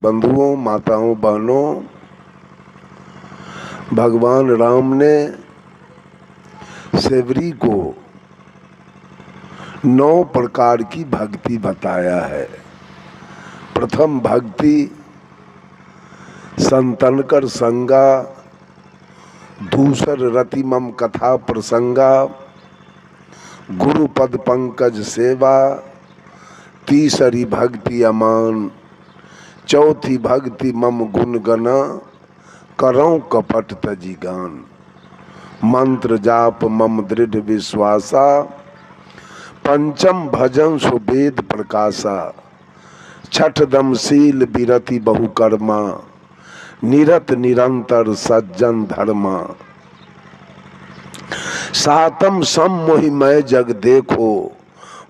बंधुओं, माताओं, बहनों, भगवान राम ने सेवरी को 9 प्रकार की भक्ति बताया है। प्रथम भक्ति संतन कर संगा, दूसर रतिमम कथा प्रसंगा, गुरु पद पंकज सेवा, तीसरी भक्ति अमान, चौथी भक्ति मम गुण गना, करौं कपट तजी गान। मंत्र जाप मम दृढ़ विश्वासा, पंचम भजन सुवेद प्रकाशा, छठ दमशील विरति बहुकर्मा, निरत निरंतर सज्जन धर्मा। सातम सम मोहिमय जग देखो,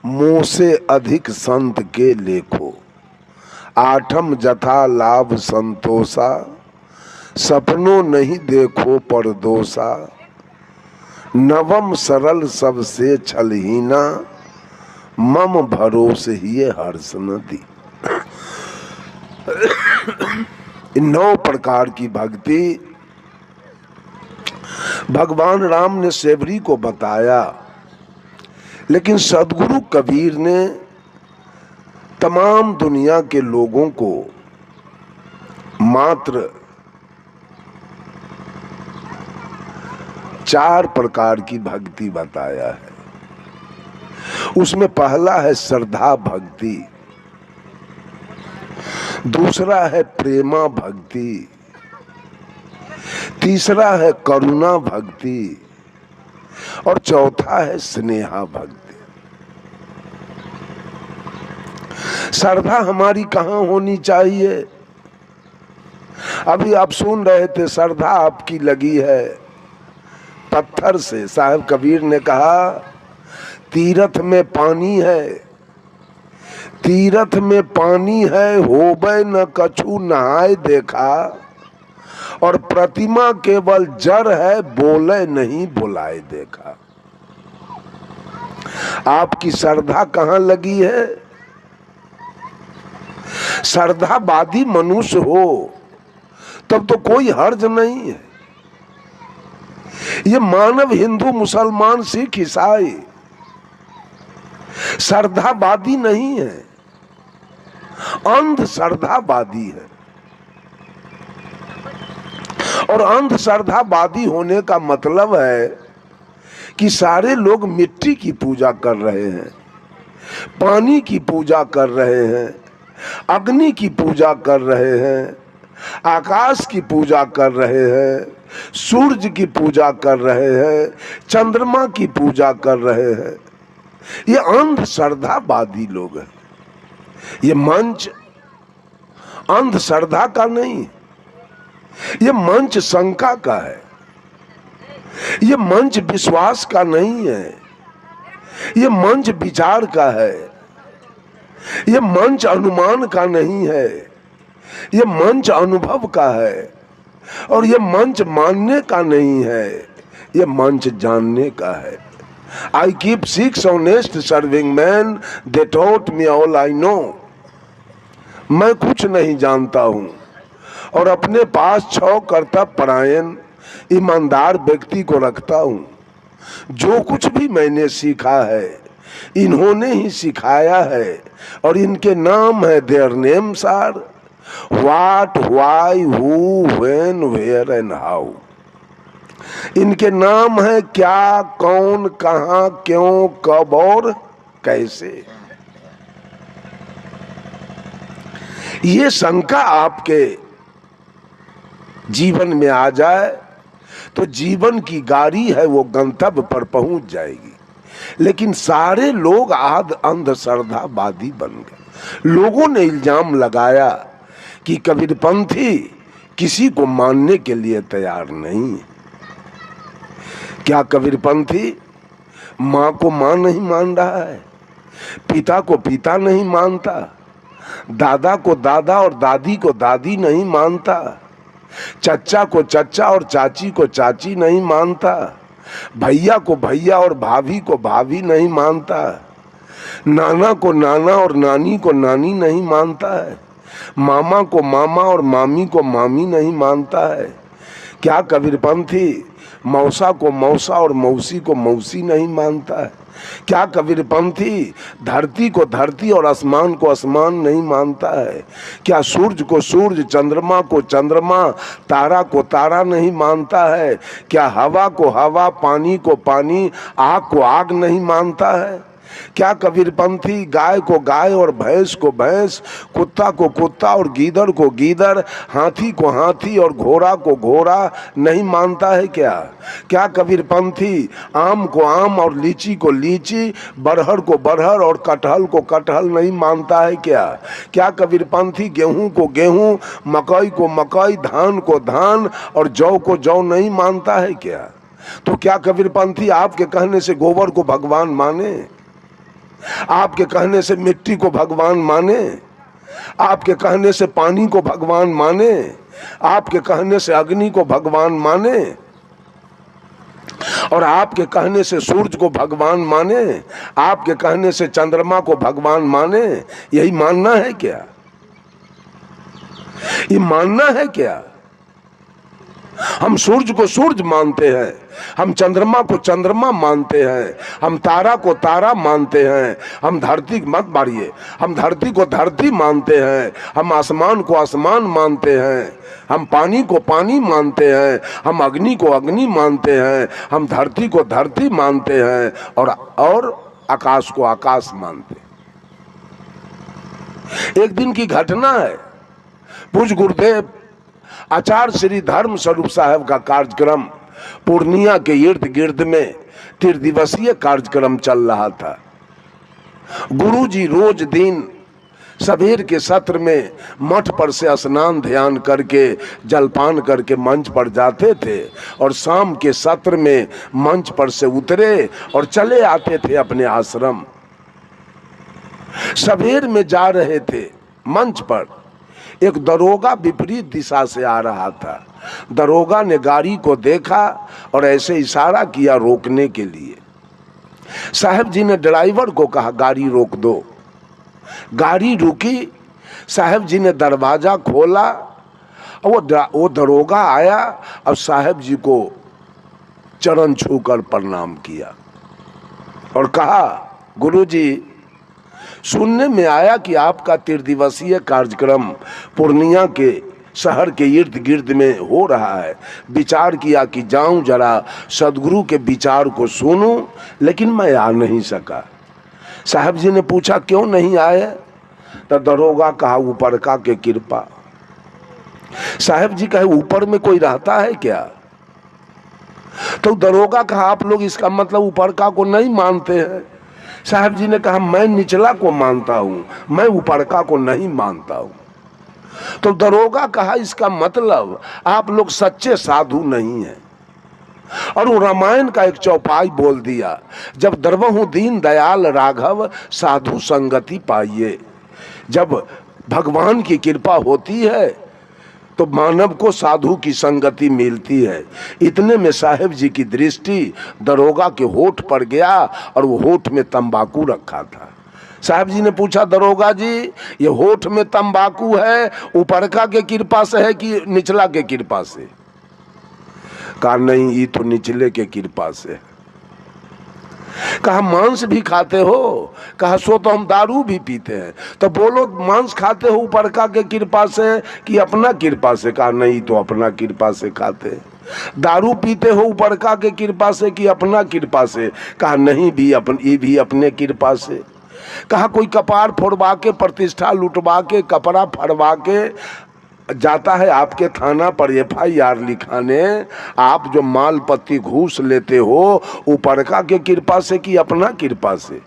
मोह से अधिक संत के लेखो। आठम जथा लाभ संतोषा, सपनों नहीं देखो परदोषा। नवम सरल सबसे छलहीना, मम भरोसे ही हर्ष न दी। इन 9 प्रकार की भक्ति भगवान राम ने सेवरी को बताया, लेकिन सदगुरु कबीर ने तमाम दुनिया के लोगों को मात्र 4 प्रकार की भक्ति बताया है। उसमें पहला है श्रद्धा भक्ति, दूसरा है प्रेमा भक्ति, तीसरा है करुणा भक्ति और चौथा है स्नेहा भक्ति। श्रद्धा हमारी कहाँ होनी चाहिए? अभी आप सुन रहे थे, श्रद्धा आपकी लगी है पत्थर से। साहब कबीर ने कहा, तीरथ में पानी है, तीरथ में पानी है, होबे न कछु नहाए देखा, और प्रतिमा केवल जड़ है, बोले नहीं बुलाए देखा। आपकी श्रद्धा कहाँ लगी है? श्रद्धावादी मनुष्य हो तब तो कोई हर्ज नहीं है। ये मानव हिंदू मुसलमान सिख ईसाई श्रद्धावादी नहीं है, अंध श्रद्धावादी है। और अंध श्रद्धावादी होने का मतलब है कि सारे लोग मिट्टी की पूजा कर रहे हैं, पानी की पूजा कर रहे हैं, अग्नि की पूजा कर रहे हैं, आकाश की पूजा कर रहे हैं, सूरज की पूजा कर रहे हैं, चंद्रमा की पूजा कर रहे हैं। ये अंध श्रद्धावादी लोग हैं। ये मंच अंध श्रद्धा का नहीं, ये मंच शंका का है, ये मंच विश्वास का नहीं है, ये मंच विचार का है, ये मंच अनुमान का नहीं है, ये मंच अनुभव का है, और ये मंच मानने का नहीं है, ये मंच जानने का है। I keep 6 honest serving men, they taught me all I know. मैं कुछ नहीं जानता हूँ और अपने पास 6 कर्तव्य परायण ईमानदार व्यक्ति को रखता हूँ। जो कुछ भी मैंने सीखा है इन्होंने ही सिखाया है, और इनके नाम है, their names are what, why, who, when, where and how. इनके नाम है क्या, कौन, कहां, क्यों, कब और कैसे। ये शंका आपके जीवन में आ जाए तो जीवन की गाड़ी है वो गंतव्य पर पहुंच जाएगी। लेकिन सारे लोग आद अंधश्रद्धावादी बन गए। लोगों ने इल्जाम लगाया कि कबीरपंथी किसी को मानने के लिए तैयार नहीं है। क्या कबीरपंथी माँ को माँ नहीं मान रहा है, पिता को पिता नहीं मानता, दादा को दादा और दादी को दादी नहीं मानता, चच्चा को चच्चा और चाची को चाची नहीं मानता, भैया को भैया और भाभी को भाभी नहीं मानता, नाना को नाना और नानी को नानी नहीं मानता है, मामा को मामा और मामी को मामी नहीं मानता है। क्या कबीरपंथी मौसा को मौसा और मौसी को मौसी नहीं मानता है? क्या कबीरपंथी धरती को धरती और आसमान को आसमान नहीं मानता है? क्या सूरज को सूरज, चंद्रमा को चंद्रमा, तारा को तारा नहीं मानता है? क्या हवा को हवा, पानी को पानी, आग को आग नहीं मानता है? क्या कबीरपंथी गाय को गाय और भैंस को भैंस, कुत्ता को कुत्ता और गीदड़ को गीदड़, हाथी को हाथी और घोड़ा को घोड़ा नहीं मानता है? क्या कबीरपंथी आम को आम और लीची को लीची, बरहर को बरहर और कटहल को कटहल नहीं मानता है? क्या कबीरपंथी गेहूं को गेहूं, मकई को मकई, धान को धान और जौ को जौ नहीं मानता है? तो क्या कबीरपंथी आपके कहने से गोबर को भगवान माने? आपके कहने से मिट्टी को भगवान माने? आपके कहने से पानी को भगवान माने? आपके कहने से अग्नि को भगवान माने? और आपके कहने से सूरज को भगवान माने? आपके कहने से चंद्रमा को भगवान माने? यही मानना है क्या? ये मानना है क्या? हम सूर्य को सूर्य मानते हैं, हम चंद्रमा को चंद्रमा मानते हैं, हम तारा को तारा मानते हैं, हम धरती मत मारिए, हम धरती को धरती मानते हैं, हम आसमान को आसमान मानते हैं, हम पानी को पानी मानते हैं, हम अग्नि को अग्नि मानते हैं, हम धरती को धरती मानते हैं और आकाश को आकाश मानते हैं। एक दिन की घटना है, पूज्य गुरुदेव आचार्य श्री धर्म स्वरूप साहब का कार्यक्रम पूर्णिया के इर्द गिर्द में 3 दिवसीय कार्यक्रम चल रहा था। गुरुजी रोज दिन सवेर के सत्र में मठ पर से स्नान ध्यान करके जलपान करके मंच पर जाते थे और शाम के सत्र में मंच पर से उतरे और चले आते थे अपने आश्रम। सवेर में जा रहे थे, मंच पर एक दरोगा विपरीत दिशा से आ रहा था। दरोगा ने गाड़ी को देखा और ऐसे इशारा किया रोकने के लिए। साहब जी ने ड्राइवर को कहा गाड़ी रोक दो। गाड़ी रुकी, साहब जी ने दरवाजा खोला और वो दरोगा आया और साहब जी को चरण छूकर प्रणाम किया और कहा गुरुजी, सुनने में आया कि आपका 3 दिवसीय कार्यक्रम पूर्णिया के शहर के इर्द गिर्द में हो रहा है। विचार किया कि जाऊं जरा सदगुरु के विचार को सुनूं, लेकिन मैं आ नहीं सका। साहब जी ने पूछा क्यों नहीं आए? तो दरोगा कहा ऊपर का के कृपा। साहब जी कहे ऊपर में कोई रहता है क्या? तो दरोगा कहा आप लोग इसका मतलब ऊपर का को नहीं मानते हैं। साहब जी ने कहा मैं निचला को मानता हूं, मैं ऊपरका को नहीं मानता हूं। तो दरोगा कहा इसका मतलब आप लोग सच्चे साधु नहीं हैं। और वो रामायण का एक चौपाई बोल दिया, जब द्रवहु दीन दयाल राघव साधु संगति पाइए। जब भगवान की कृपा होती है तो मानव को साधु की संगति मिलती है। इतने में साहेब जी की दृष्टि दरोगा के होठ पर गया और वो होठ में तंबाकू रखा था। साहब जी ने पूछा दरोगा जी ये होठ में तंबाकू है ऊपरका के कृपा से है कि निचला के कृपा से? कहा नहीं ये तो निचले के कृपा से। कहा मांस भी खाते हो? कहा सो तो हम दारू भी पीते हैं। तो बोलो मांस खाते हो ऊपरका के कृपा से कि अपना कृपा से? कहा नहीं तो अपना कृपा से खाते हैं। दारू पीते हो ऊपरका के कृपा से कि अपना कृपा से? कहा नहीं ये भी अपने कृपा से। कहा कोई कपार फोड़वा के प्रतिष्ठा लुटवा के कपड़ा फड़वा के जाता है आपके थाना पर FIR लिखाने, आप जो माल पत्ती घूस लेते हो ऊपरका के कृपा से कि अपना कृपा से?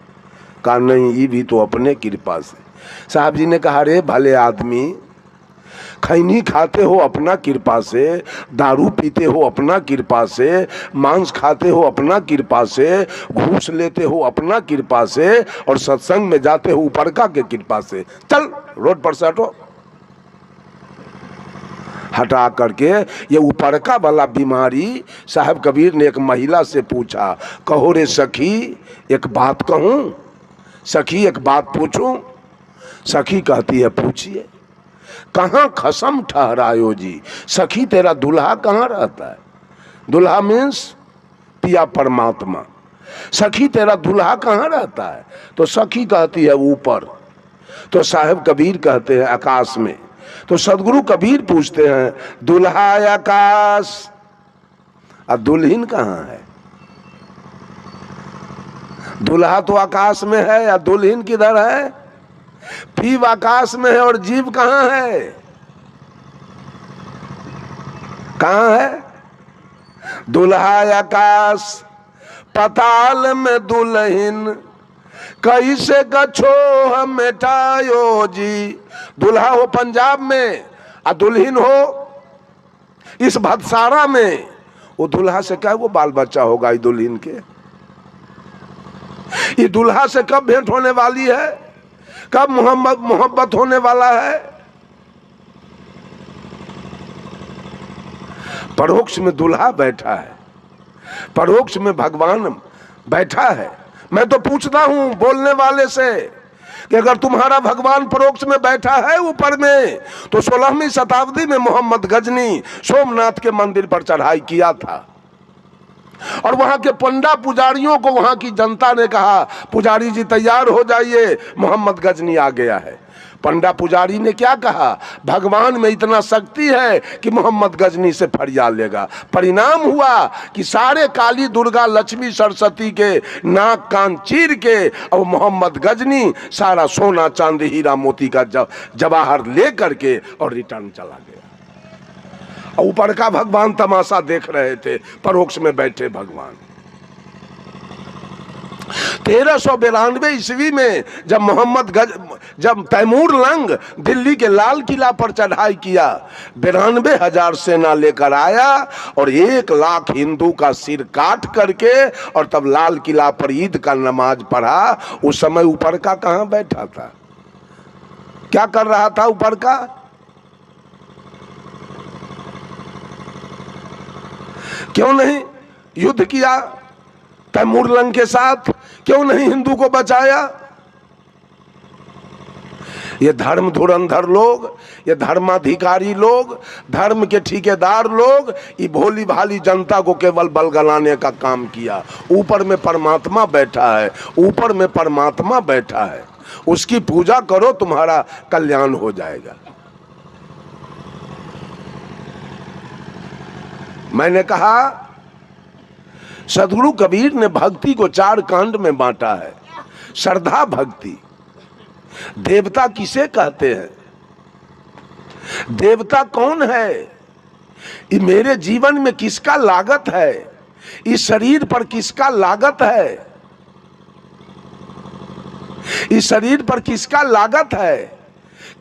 कहा नहीं ये भी तो अपने कृपा से। साहब जी ने कहा रे भले आदमी, खैनी खाते हो अपना कृपा से, दारू पीते हो अपना कृपा से, मांस खाते हो अपना कृपा से, घूस लेते हो अपना कृपा से और सत्संग में जाते हो ऊपरका के कृपा से। चल रोड पर से हटो। हटा करके ये ऊपरका वाला बीमारी साहब कबीर ने एक महिला से पूछा, कहो रे सखी एक बात कहूं? सखी एक बात पूछूं? सखी कहती है पूछिए। कहाँ खसम ठहरायो जी, सखी तेरा दुल्हा कहाँ रहता है। दुल्हा मीन्स पिया परमात्मा। सखी तेरा दुल्हा कहाँ रहता है, तो सखी कहती है ऊपर, तो साहब कबीर कहते हैं आकाश में। तो सदगुरु कबीर पूछते हैं दुल्हा आकाश, और दुल्हन कहाँ है। दुल्हा तो आकाश में है, या दुल्हन किधर है। पीव आकाश में है और जीव कहाँ है, कहाँ है। दुल्हा आकाश पताल में दुल्हन, कैसे गछो हम मेटायो जी। दुल्हा हो पंजाब में और दुल्हन हो इस भदसारा में, वो दुल्हा से क्या वो बाल बच्चा होगा इस दुल्हन के। ये दुल्हा से कब भेंट होने वाली है, कब मोहब्बत होने वाला है। परोक्ष में दुल्हा बैठा है, परोक्ष में भगवान बैठा है। मैं तो पूछता हूं बोलने वाले से कि अगर तुम्हारा भगवान परोक्ष में बैठा है ऊपर में, तो 16वीं शताब्दी में मोहम्मद गजनी सोमनाथ के मंदिर पर चढ़ाई किया था, और वहां के पंडा पुजारियों को वहां की जनता ने कहा पुजारी जी तैयार हो जाइए, मोहम्मद गजनी आ गया है। पंडा पुजारी ने क्या कहा, भगवान में इतना शक्ति है कि मोहम्मद गजनी से फरियाद लेगा। परिणाम हुआ कि सारे काली दुर्गा लक्ष्मी सरस्वती के नाक कान चीर के और मोहम्मद गजनी सारा सोना चांदी हीरा मोती का जवाहर ले करके और रिटर्न चला गया। ऊपर का भगवान तमाशा देख रहे थे, परोक्ष में बैठे भगवान। 1392 ईस्वी में जब तैमूर लंग दिल्ली के लाल किला पर चढ़ाई किया, 92,000 सेना लेकर आया और 1 लाख हिंदू का सिर काट करके, और तब लाल किला पर ईद का नमाज पढ़ा। उस समय ऊपर का कहां बैठा था, क्या कर रहा था ऊपर का। क्यों नहीं युद्ध किया तैमूर लंग के साथ, क्यों नहीं हिंदू को बचाया। ये धर्म धुरंधर लोग, ये धर्माधिकारी लोग, धर्म के ठेकेदार लोग, ये भोली भाली जनता को केवल बलगलाने का काम किया। ऊपर में परमात्मा बैठा है, ऊपर में परमात्मा बैठा है, उसकी पूजा करो तुम्हारा कल्याण हो जाएगा। मैंने कहा सदगुरु कबीर ने भक्ति को 4 कांड में बांटा है। श्रद्धा भक्ति, देवता किसे कहते हैं, देवता कौन है, ये मेरे जीवन में किसका लागत है, इस शरीर पर किसका लागत है, इस शरीर पर किसका लागत है,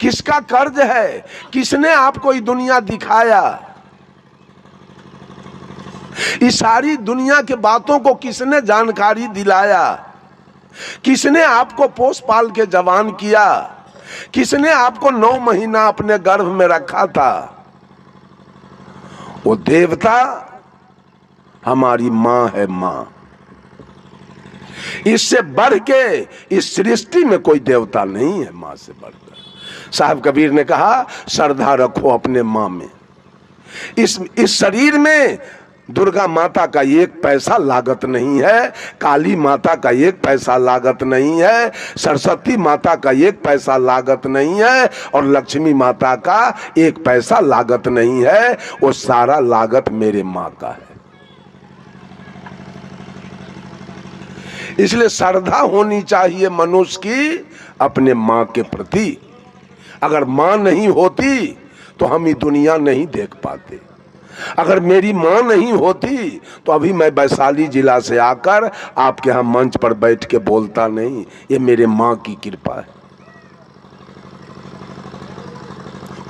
किसका कर्ज है, किसने आपको ये दुनिया दिखाया, इस सारी दुनिया के बातों को किसने जानकारी दिलाया, किसने आपको पोस पाल के जवान किया, किसने आपको 9 महीना अपने गर्भ में रखा था। वो देवता हमारी मां है, मां। इससे बढ़ के इस सृष्टि में कोई देवता नहीं है मां से बढ़कर। साहब कबीर ने कहा श्रद्धा रखो अपने मां में। इस शरीर में दुर्गा माता का 1 पैसा लागत नहीं है, काली माता का 1 पैसा लागत नहीं है, सरस्वती माता का 1 पैसा लागत नहीं है, और लक्ष्मी माता का 1 पैसा लागत नहीं है। वो सारा लागत मेरे माँ का है। इसलिए श्रद्धा होनी चाहिए मनुष्य की अपने माँ के प्रति। अगर माँ नहीं होती तो हम ये दुनिया नहीं देख पाते। अगर मेरी मां नहीं होती तो अभी मैं वैशाली जिला से आकर आपके यहां मंच पर बैठ के बोलता नहीं। ये मेरे मां की कृपा है।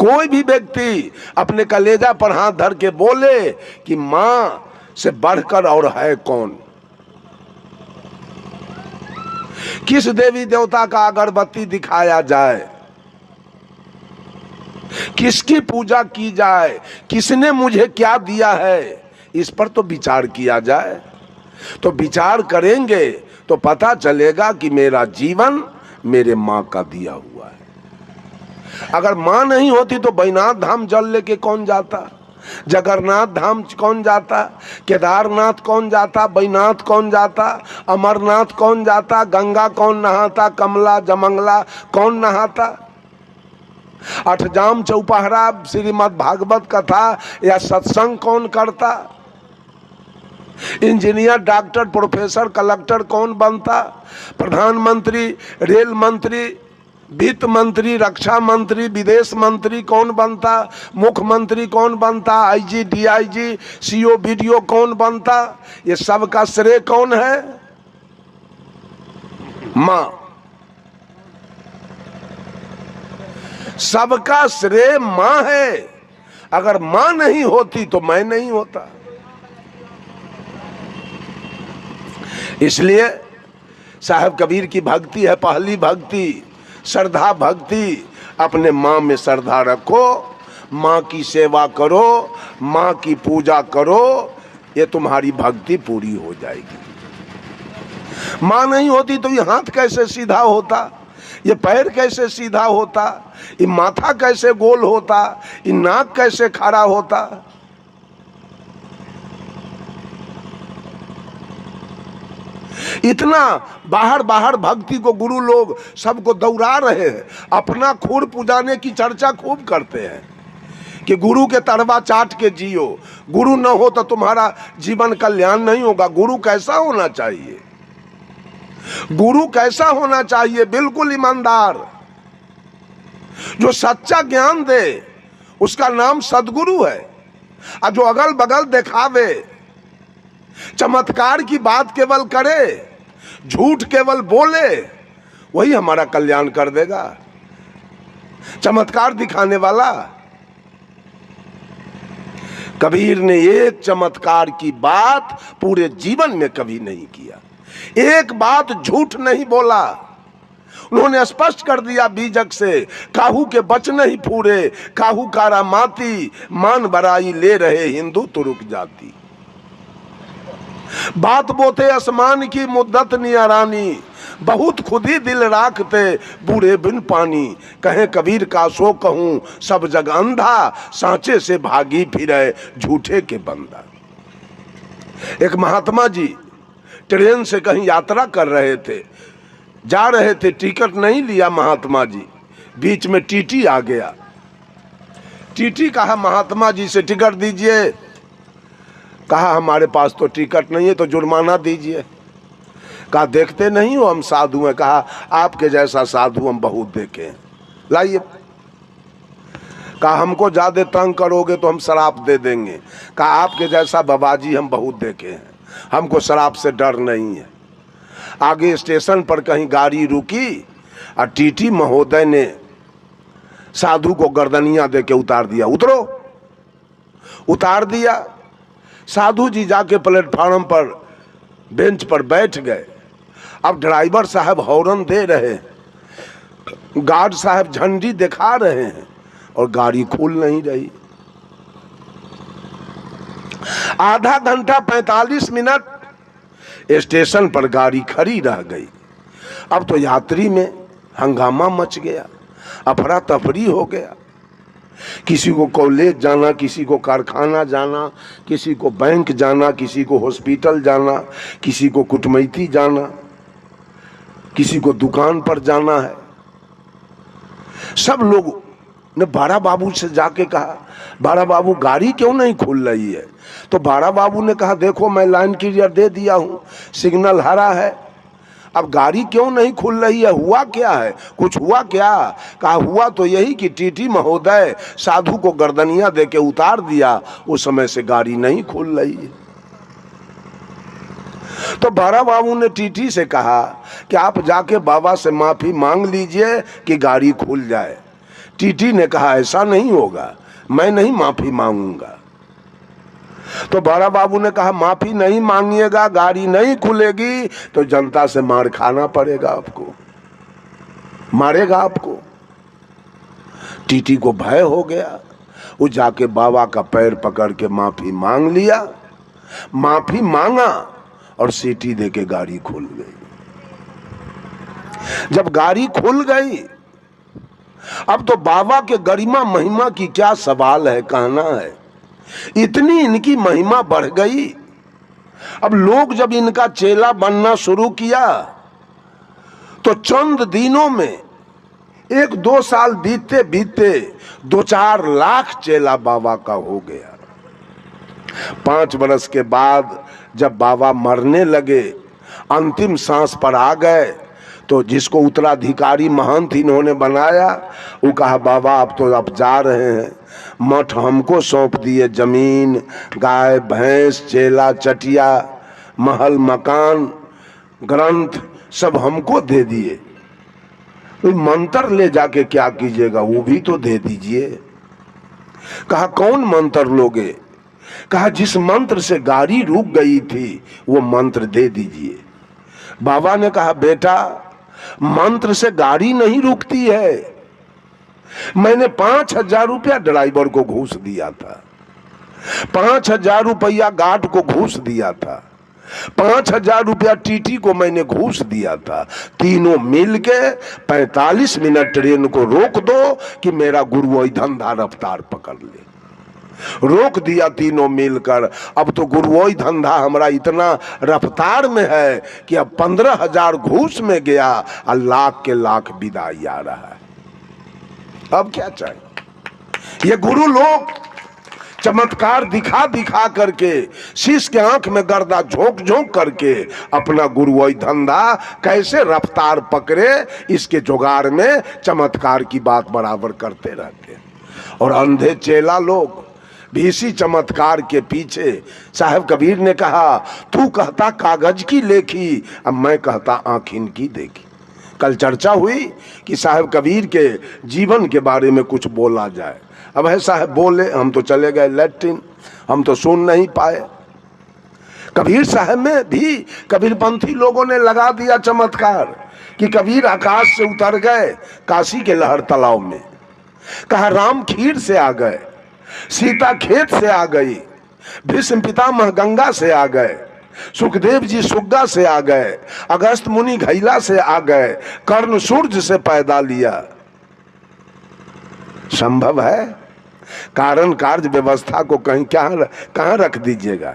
कोई भी व्यक्ति अपने कलेजा पर हाथ धर के बोले कि मां से बढ़कर और है कौन। किस देवी देवता का अगरबत्ती दिखाया जाए, किसकी पूजा की जाए, किसने मुझे क्या दिया है, इस पर तो विचार किया जाए। तो विचार करेंगे तो पता चलेगा कि मेरा जीवन मेरे माँ का दिया हुआ है। अगर माँ नहीं होती तो बैजनाथ धाम जल लेके कौन जाता, जगन्नाथ धाम कौन जाता, केदारनाथ कौन जाता, बैजनाथ कौन जाता, अमरनाथ कौन जाता, गंगा कौन नहाता, कमला जमंगला कौन नहाता, अठजाम चौपहरा श्रीमद् भागवत कथा या सत्संग कौन करता, इंजीनियर डॉक्टर प्रोफेसर कलेक्टर कौन बनता, प्रधानमंत्री रेल मंत्री वित्त मंत्री रक्षा मंत्री विदेश मंत्री कौन बनता, मुख्यमंत्री कौन बनता, आईजी डीआईजी सीओ बीडीओ कौन बनता, ये सब का श्रेय कौन है, मां। सबका श्रेय मां है। अगर मां नहीं होती तो मैं नहीं होता। इसलिए साहब कबीर की भक्ति है पहली भक्ति, श्रद्धा भक्ति। अपने माँ में श्रद्धा रखो, माँ की सेवा करो, माँ की पूजा करो, ये तुम्हारी भक्ति पूरी हो जाएगी। माँ नहीं होती तो ये हाथ कैसे सीधा होता, ये पैर कैसे सीधा होता, ये माथा कैसे गोल होता, ये नाक कैसे खड़ा होता। इतना बाहर बाहर भक्ति को गुरु लोग सबको दौड़ा रहे हैं, अपना खूर पुजाने की चर्चा खूब करते हैं कि गुरु के तरवा चाट के जियो, गुरु न हो तो तुम्हारा जीवन कल्याण नहीं होगा। गुरु कैसा होना चाहिए, गुरु कैसा होना चाहिए, बिल्कुल ईमानदार, जो सच्चा ज्ञान दे, उसका नाम सदगुरु है। और जो अगल बगल दिखावे, चमत्कार की बात केवल करे, झूठ केवल बोले, वही हमारा कल्याण कर देगा। चमत्कार दिखाने वाला, कबीर ने एक चमत्कार की बात पूरे जीवन में कभी नहीं किया, एक बात झूठ नहीं बोला। उन्होंने स्पष्ट कर दिया बीजक से, काहू के बच नहीं फूरे, काहू कारा माती, मान बराई ले रहे हिंदू तुरुक जाती। बात बोते आसमान की मुद्दत नियारानी, बहुत खुदी दिल राखते बूढ़े बिन पानी। कहे कबीर का सो कहूं सब जग अंधा, सांचे से भागी फिरे झूठे के बंदा। एक महात्मा जी ट्रेन से कहीं यात्रा कर रहे थे, जा रहे थे, टिकट नहीं लिया महात्मा जी, बीच में टीटी आ गया। टीटी कहा महात्मा जी से टिकट दीजिए, कहा हमारे पास तो टिकट नहीं है तो जुर्माना दीजिए। कहा देखते नहीं हो हम साधु हैं, कहा आपके जैसा साधु हम बहुत देखे हैं, लाइए। कहा हमको ज्यादा तंग करोगे तो हम शराब दे देंगे, कहा आपके जैसा बाबाजी हम बहुत देखे हैं, हमको शराब से डर नहीं है। आगे स्टेशन पर कहीं गाड़ी रुकी और टीटी महोदय ने साधु को गर्दनिया दे के उतार दिया, उतरो, उतार दिया। साधु जी जाके प्लेटफार्म पर बेंच पर बैठ गए। अब ड्राइवर साहब हॉर्न दे रहे हैं, गार्ड साहब झंडी दिखा रहे हैं और गाड़ी खुल नहीं रही। आधा घंटा 45 मिनट स्टेशन पर गाड़ी खड़ी रह गई। अब तो यात्री में हंगामा मच गया, अफरा तफरी हो गया। किसी को कॉलेज जाना, किसी को कारखाना जाना, किसी को बैंक जाना, किसी को हॉस्पिटल जाना, किसी को कुटमैती जाना, किसी को दुकान पर जाना है। सब लोग ने बारा बाबू से जाके कहा, बारा बाबू गाड़ी क्यों नहीं खुल रही है? तो बारा बाबू ने कहा देखो मैं लाइन क्लियर दे दिया हूँ, सिग्नल हरा है, अब गाड़ी क्यों नहीं खुल रही है, हुआ क्या है, कुछ हुआ क्या? कहा हुआ तो यही कि टीटी महोदय साधु को गर्दनिया दे के उतार दिया, उस समय से गाड़ी नहीं खुल रही है। तो बारा बाबू ने टीटी से कहा कि आप जाके बाबा से माफी मांग लीजिए कि गाड़ी खुल जाए। टीटी ने कहा ऐसा नहीं होगा, मैं नहीं माफी मांगूंगा। तो बारा बाबू ने कहा माफी नहीं मांगिएगा, गाड़ी नहीं खुलेगी तो जनता से मार खाना पड़ेगा, आपको मारेगा आपको। टीटी को भय हो गया, वो जाके बाबा का पैर पकड़ के माफी मांग लिया, माफी मांगा और सीटी दे के गाड़ी खुल गई। जब गाड़ी खुल गई अब तो बाबा के गरिमा महिमा की क्या सवाल है, कहना है। इतनी इनकी महिमा बढ़ गई। अब लोग जब इनका चेला बनना शुरू किया तो चंद दिनों में 1-2 साल बीतते बीतते 2-4 लाख चेला बाबा का हो गया। 5 बरस के बाद जब बाबा मरने लगे, अंतिम सांस पर आ गए, तो जिसको उत्तराधिकारी महंत इन्होंने बनाया, वो कहा बाबा अब तो आप जा रहे हैं, मठ हमको सौंप दिए, जमीन, गाय भैंस, चेला चटिया, महल मकान, ग्रंथ सब हमको दे दिए, तो मंत्र ले जाके क्या कीजिएगा, वो भी तो दे दीजिए। कहा कौन मंत्र लोगे? कहा जिस मंत्र से गाड़ी रुक गई थी वो मंत्र दे दीजिए। बाबा ने कहा बेटा मंत्र से गाड़ी नहीं रुकती है, मैंने 5,000 रुपया ड्राइवर को घूस दिया था, 5,000 रुपया गार्ड को घूस दिया था, 5,000 रुपया टीटी को मैंने घूस दिया था, तीनों मिलके 45 मिनट ट्रेन को रोक दो कि मेरा गुरु वही धंधा रफ्तार पकड़ ले। रोक दिया तीनों मिलकर। अब तो गुरुओई धंधा हमारा इतना रफ्तार में है कि अब 15,000 घूस में गया और लाख के लाख विदाई आ रहा है। अब क्या चाहिए? ये गुरु लोग चमत्कार दिखा दिखा करके, शीश के आंख में गर्दा झोंक झोंक करके अपना गुरुओई धंधा कैसे रफ्तार पकड़े, इसके जुगाड़ में चमत्कार की बात बराबर करते रहते हैं। और अंधे चेला लोग भी इसी चमत्कार के पीछे। साहब कबीर ने कहा तू कहता कागज की लेखी, अब मैं कहता आंख इनकी देखी। कल चर्चा हुई कि साहब कबीर के जीवन के बारे में कुछ बोला जाए। अब है साहब बोले, हम तो चले गए लैट्रिन, हम तो सुन नहीं पाए। कबीर साहब में भी कबीरपंथी लोगों ने लगा दिया चमत्कार कि कबीर आकाश से उतर गए काशी के लहर तालाब में। कहा राम खीर से आ गए, सीता खेत से आ गई, भीष्म पितामह गंगा से आ गए, सुखदेव जी सुग्गा से आ गए, अगस्त मुनि घैला से आ गए, कर्ण सूर्य से पैदा लिया। संभव है? कारण कार्य व्यवस्था को कहीं कहां रख दीजिएगा?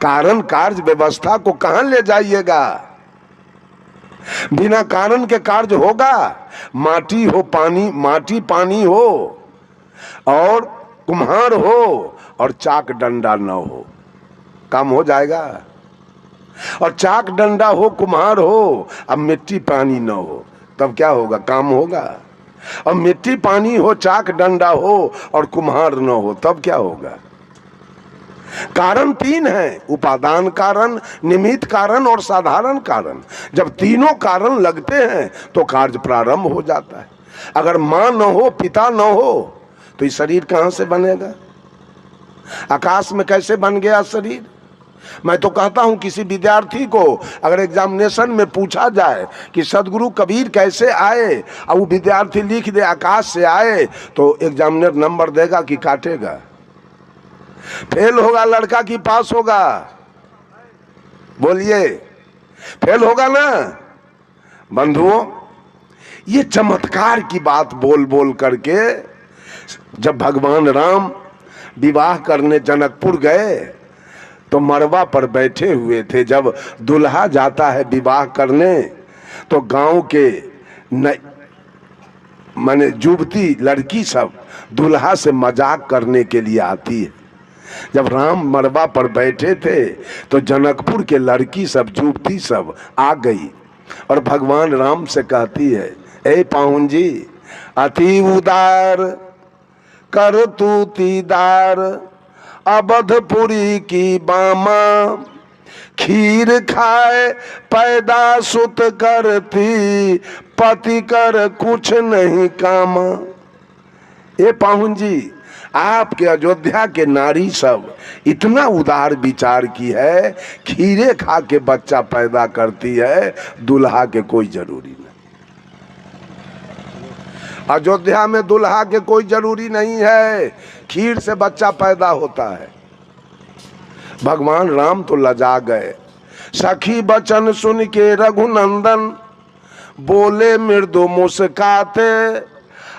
कारण कार्य व्यवस्था को कहां ले जाइएगा? बिना कारण के कार्य होगा? माटी हो पानी, माटी पानी हो और कुम्हार हो और चाक डंडा न हो, काम हो जाएगा? और चाक डंडा हो, कुम्हार हो, अब मिट्टी पानी न हो, तब क्या होगा? काम होगा? और मिट्टी पानी हो, चाक डंडा हो और कुम्हार न हो, तब क्या होगा? कारण 3 है, उपादान कारण, निमित्त कारण और साधारण कारण। जब तीनों कारण लगते हैं तो कार्य प्रारंभ हो जाता है। अगर माँ न हो, पिता न हो, तो ये शरीर कहां से बनेगा? आकाश में कैसे बन गया शरीर? मैं तो कहता हूं किसी विद्यार्थी को अगर एग्जामिनेशन में पूछा जाए कि सदगुरु कबीर कैसे आए, और वो विद्यार्थी लिख दे आकाश से आए, तो एग्जामिनर नंबर देगा कि काटेगा? फेल होगा लड़का कि पास होगा? बोलिए, फेल होगा ना? बंधुओं, ये चमत्कार की बात बोल बोल करके जब भगवान राम विवाह करने जनकपुर गए तो मरवा पर बैठे हुए थे। जब दुल्हा जाता है विवाह करने तो गांव के माने युवती लड़की सब दुल्हा से मजाक करने के लिए आती है। जब राम मरवा पर बैठे थे तो जनकपुर के लड़की सब, युवती सब आ गई और भगवान राम से कहती है, ए पाहुन जी, अति उदार कर तू तीदार, अवधपुरी की बामा, खीर खाए पैदा सुत करती, पति कर कुछ नहीं कामा। ए पाहुन जी, आपके अयोध्या के नारी सब इतना उदार विचार की है, खीरे खा के बच्चा पैदा करती है, दुल्हा के कोई जरूरी नहीं। अयोध्या में दुल्हा के कोई जरूरी नहीं है, खीर से बच्चा पैदा होता है। भगवान राम तो लजा गए। सखी बचन सुन के रघुनंदन बोले मृदु मुस्काते,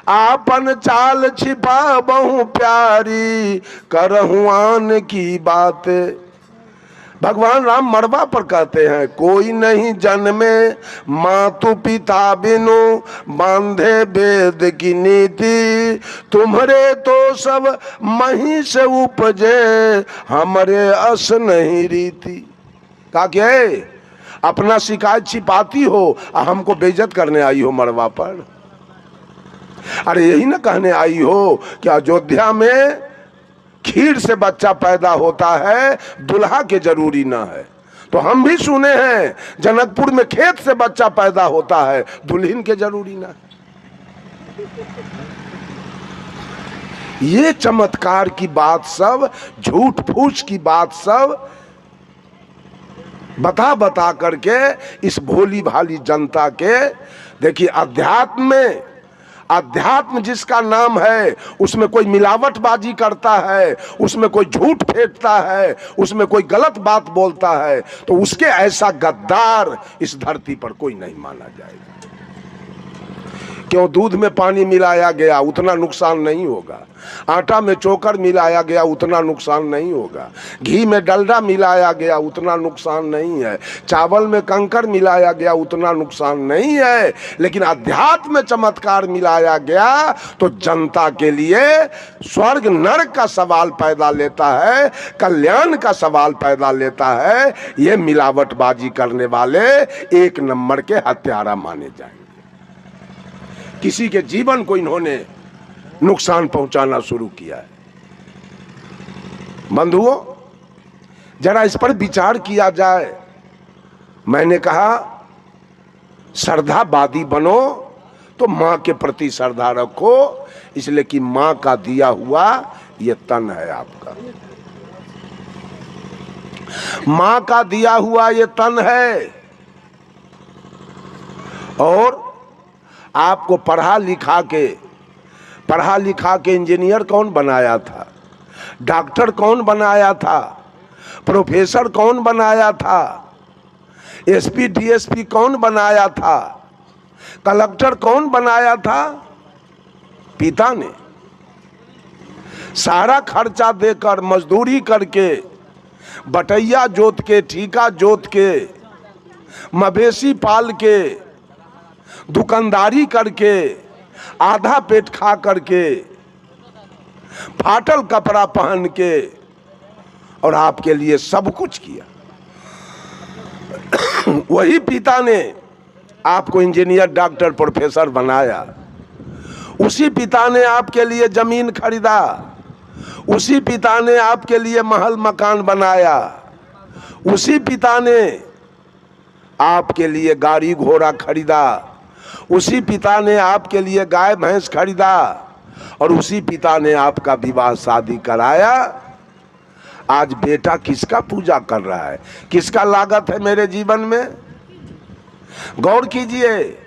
आपन चाल छिपा बहु प्यारी, करहूं आन की बात। भगवान राम मड़वा पर कहते हैं, कोई नहीं जन्मे मातु पिता बिनु, बांधे वेद की नीति, तुम्हारे तो सब मही से उपजे, हमरे अस नहीं रीति। कहा क्या है, अपना शिकायत छिपाती हो और हमको बेइज्जत करने आई हो मड़वा पर। अरे यही ना कहने आई हो कि अयोध्या में खीर से बच्चा पैदा होता है, दुल्हा के जरूरी ना है। तो हम भी सुने हैं जनकपुर में खेत से बच्चा पैदा होता है, दुल्हन के जरूरी ना है। ये चमत्कार की बात सब, झूठ फूस की बात सब बता बता करके इस भोली भाली जनता के, देखिए अध्यात्म में, अध्यात्म जिसका नाम है उसमें कोई मिलावटबाजी करता है, उसमें कोई झूठ फेंकता है, उसमें कोई गलत बात बोलता है, तो उसके ऐसा गद्दार इस धरती पर कोई नहीं माना जाएगा। क्यों, दूध में पानी मिलाया गया उतना नुकसान नहीं होगा, आटा में चोकर मिलाया गया उतना नुकसान नहीं होगा, घी में डलडा मिलाया गया उतना नुकसान नहीं है, चावल में कंकर मिलाया गया उतना नुकसान नहीं है। लेकिन अध्यात्म में चमत्कार मिलाया गया तो जनता के लिए स्वर्ग नरक का सवाल पैदा लेता है, कल्याण का सवाल पैदा लेता है। ये मिलावटबाजी करने वाले एक नंबर के हत्यारा माने जाएंगे। किसी के जीवन को इन्होंने नुकसान पहुंचाना शुरू किया है। बंधुओं, जरा इस पर विचार किया जाए। मैंने कहा श्रद्धावादी बनो तो मां के प्रति श्रद्धा रखो, इसलिए कि मां का दिया हुआ ये तन है आपका, मां का दिया हुआ ये तन है। और आपको पढ़ा लिखा के इंजीनियर कौन बनाया था, डॉक्टर कौन बनाया था, प्रोफेसर कौन बनाया था, एसपी डीएसपी कौन बनाया था, कलेक्टर कौन बनाया था? पिता ने। सारा खर्चा देकर, मजदूरी करके, बटैया जोत के, ठीका जोत के, मवेशी पाल के, दुकानदारी करके, आधा पेट खा करके, फाटल कपड़ा पहन के, और आपके लिए सब कुछ किया। वही पिता ने आपको इंजीनियर, डॉक्टर, प्रोफेसर बनाया। उसी पिता ने आपके लिए जमीन खरीदा, उसी पिता ने आपके लिए महल मकान बनाया, उसी पिता ने आपके लिए गाड़ी घोड़ा खरीदा, उसी पिता ने आपके लिए गाय भैंस खरीदा, और उसी पिता ने आपका विवाह शादी कराया। आज बेटा किसका पूजा कर रहा है, किसका लागत है मेरे जीवन में? गौर कीजिए,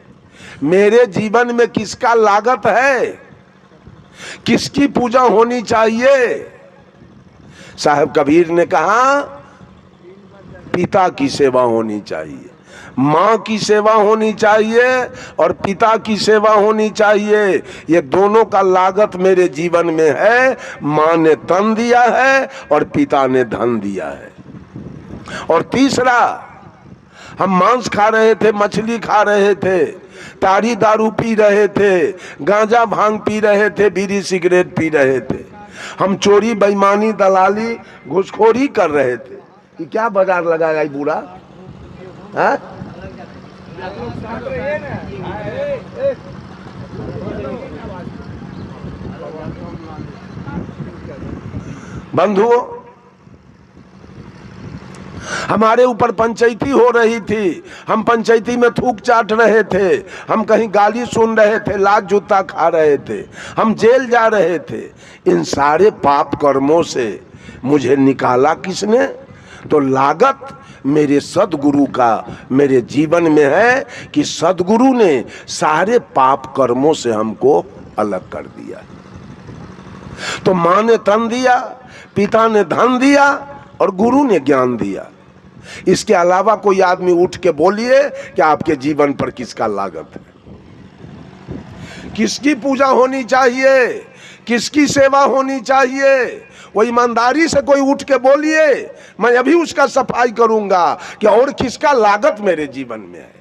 मेरे जीवन में किसका लागत है, किसकी पूजा होनी चाहिए? साहब कबीर ने कहा पिता की सेवा होनी चाहिए, माँ की सेवा होनी चाहिए और पिता की सेवा होनी चाहिए। ये दोनों का लागत मेरे जीवन में है। माँ ने तन दिया है और पिता ने धन दिया है। और तीसरा, हम मांस खा रहे थे, मछली खा रहे थे, ताड़ी दारू पी रहे थे, गांजा भांग पी रहे थे, बीड़ी सिगरेट पी रहे थे, हम चोरी बेईमानी दलाली घुसखोरी कर रहे थे। कि क्या बाजार लगाया बुरा है? बंधुओं, हमारे ऊपर पंचायती हो रही थी, हम पंचायती में थूक चाट रहे थे, हम कहीं गाली सुन रहे थे, लात जूता खा रहे थे, हम जेल जा रहे थे। इन सारे पाप कर्मों से मुझे निकाला किसने? तो लागत मेरे सदगुरु का मेरे जीवन में है कि सदगुरु ने सारे पाप कर्मों से हमको अलग कर दिया। तो माँ ने तन दिया, पिता ने धन दिया और गुरु ने ज्ञान दिया। इसके अलावा कोई आदमी उठ के बोलिए कि आपके जीवन पर किसका लागत है, किसकी पूजा होनी चाहिए, किसकी सेवा होनी चाहिए, वो ईमानदारी से कोई उठ के बोलिए, मैं अभी उसका सफाई करूंगा कि और किसका लागत मेरे जीवन में है।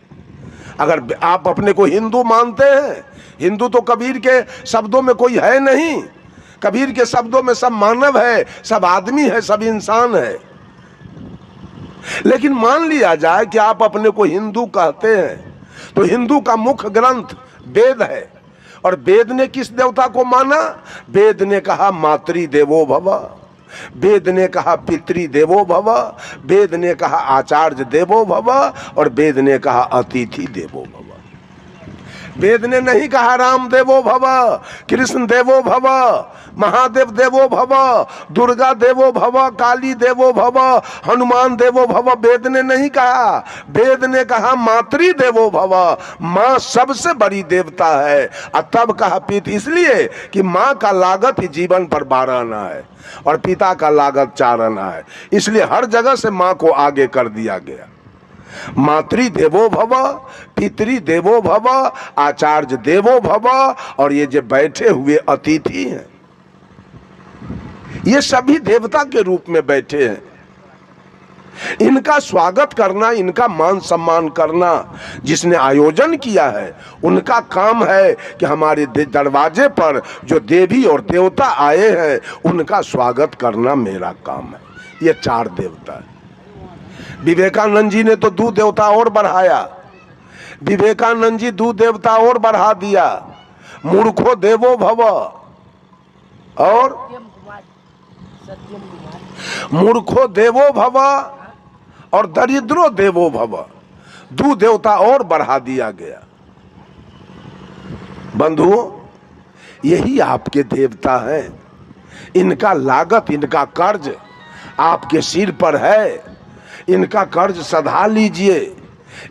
अगर आप अपने को हिंदू मानते हैं, हिंदू तो कबीर के शब्दों में कोई है नहीं, कबीर के शब्दों में सब मानव है, सब आदमी है, सब इंसान है। लेकिन मान लिया जाए कि आप अपने को हिंदू कहते हैं, तो हिंदू का मुख्य ग्रंथ वेद है, और वेद ने किस देवता को माना? वेद ने कहा मातृ देवो भव, वेद ने कहा पितृ देवो भव, वेद ने कहा आचार्य देवो भव, और वेद ने कहा अतिथि देवो भव। वेद ने नहीं कहा राम देवो भव, कृष्ण देवो भव, महादेव देवो भव, दुर्गा देवो भव, काली देवो भव, हनुमान देवो भव। वेद ने नहीं कहा, वेद ने कहा मातृ देवो भव, माँ सबसे बड़ी देवता है। और तब कहा पिता, इसलिए कि माँ का लागत ही जीवन पर 12 आना है और पिता का लागत 4 आना है, इसलिए हर जगह से माँ को आगे कर दिया गया। मातृ देवो भव, पितृ देवो भव, आचार्य देवो भव, और ये जो बैठे हुए अतिथि हैं, ये सभी देवता के रूप में बैठे हैं। इनका स्वागत करना, इनका मान सम्मान करना जिसने आयोजन किया है, उनका काम है कि हमारे दरवाजे पर जो देवी और देवता आए हैं उनका स्वागत करना मेरा काम है। ये 4 देवता है। विवेकानंद जी ने तो 2 देवता और बढ़ाया, विवेकानंद जी 2 देवता और बढ़ा दिया, मूर्खो देवो भव और मूर्खो देवो भव और दरिद्रो देवो भव। 2 देवता और बढ़ा दिया गया। बंधुओं, यही आपके देवता हैं। इनका लागत, इनका कर्ज आपके सिर पर है। इनका कर्ज सधा लीजिए,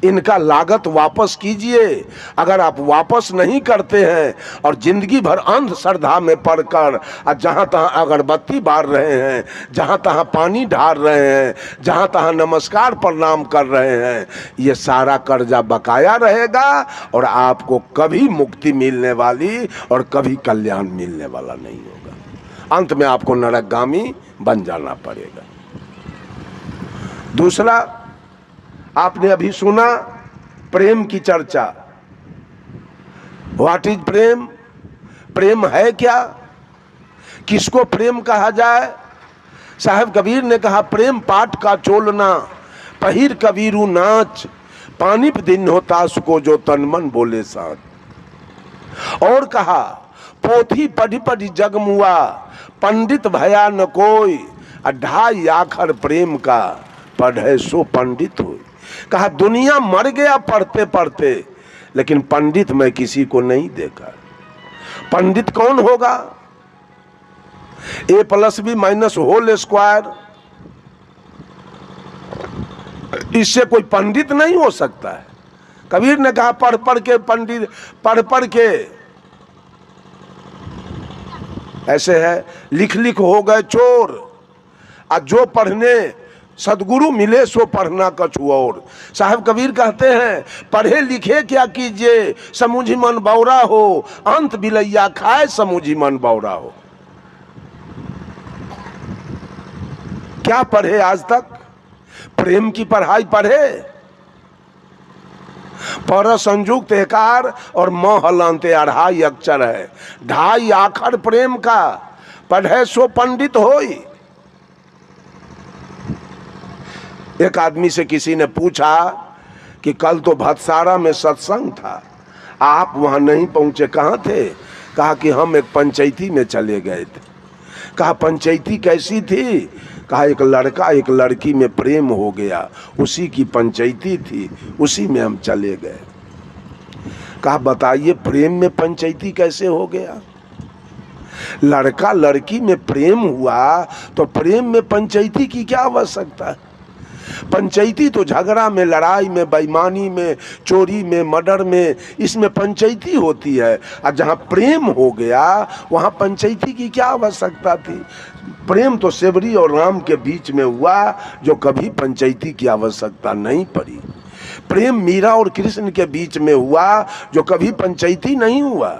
इनका लागत वापस कीजिए। अगर आप वापस नहीं करते हैं और जिंदगी भर अंधश्रद्धा में पड़कर जहाँ तहाँ अगरबत्ती बार रहे हैं, जहाँ तहाँ पानी ढार रहे हैं, जहाँ तहाँ नमस्कार प्रणाम कर रहे हैं, ये सारा कर्जा बकाया रहेगा और आपको कभी मुक्ति मिलने वाली और कभी कल्याण मिलने वाला नहीं होगा। अंत में आपको नरकगामी बन जाना पड़ेगा। दूसरा, आपने अभी सुना प्रेम की चर्चा। व्हाट इज प्रेम? प्रेम है क्या? किसको प्रेम कहा जाए? साहब कबीर ने कहा, प्रेम पाठ का चोलना, पहिर कबीरू नाच, पानी पे दिन होता सुको जो तन मन बोले साथ। और कहा, पोथी पढ़ी पढ़ी जगमुआ, पंडित भया न कोई, 2.5 आखर प्रेम का, पढ़े सो पंडित हो। कहा, दुनिया मर गया पढ़ते पढ़ते, लेकिन पंडित मैं किसी को नहीं देखा। पंडित कौन होगा? A+B-होल स्क्वायर, इससे कोई पंडित नहीं हो सकता है। कबीर ने कहा, पढ़ पढ़ के पंडित, पढ़ पढ़ के ऐसे है, लिख लिख हो गए चोर। और जो पढ़ने सदगुरु मिले सो पढ़ना कछु और। साहब कबीर कहते हैं, पढ़े लिखे क्या कीजिए, समुझी मन बौरा हो, अंत बिलैया खाए समुझी मन बौरा हो। क्या पढ़े आज तक? प्रेम की पढ़ाई पढ़े? पर संयुक्त एकार और म हलांते 2.5 अक्षर है, 2.5 आखर प्रेम का, पढ़े सो पंडित होई। एक आदमी से किसी ने पूछा कि कल तो भतसारा में सत्संग था, आप वहां नहीं पहुंचे, कहाँ थे? कहा कि हम एक पंचायती में चले गए थे। कहा, पंचायती कैसी थी? कहा, एक लड़का एक लड़की में प्रेम हो गया, उसी की पंचायती थी, उसी में हम चले गए। कहा, बताइए प्रेम में पंचायती कैसे हो गया? लड़का लड़की में प्रेम हुआ तो प्रेम में पंचायती की क्या आवश्यकता है? पंचायती तो झगड़ा में, लड़ाई में, बेईमानी में, चोरी में, मर्डर में, इसमें पंचायती होती है। और जहाँ प्रेम हो गया वहाँ पंचायती की क्या आवश्यकता थी? प्रेम तो सेवरी और राम के बीच में हुआ, जो कभी पंचायती की आवश्यकता नहीं पड़ी। प्रेम मीरा और कृष्ण के बीच में हुआ, जो कभी पंचायती नहीं हुआ।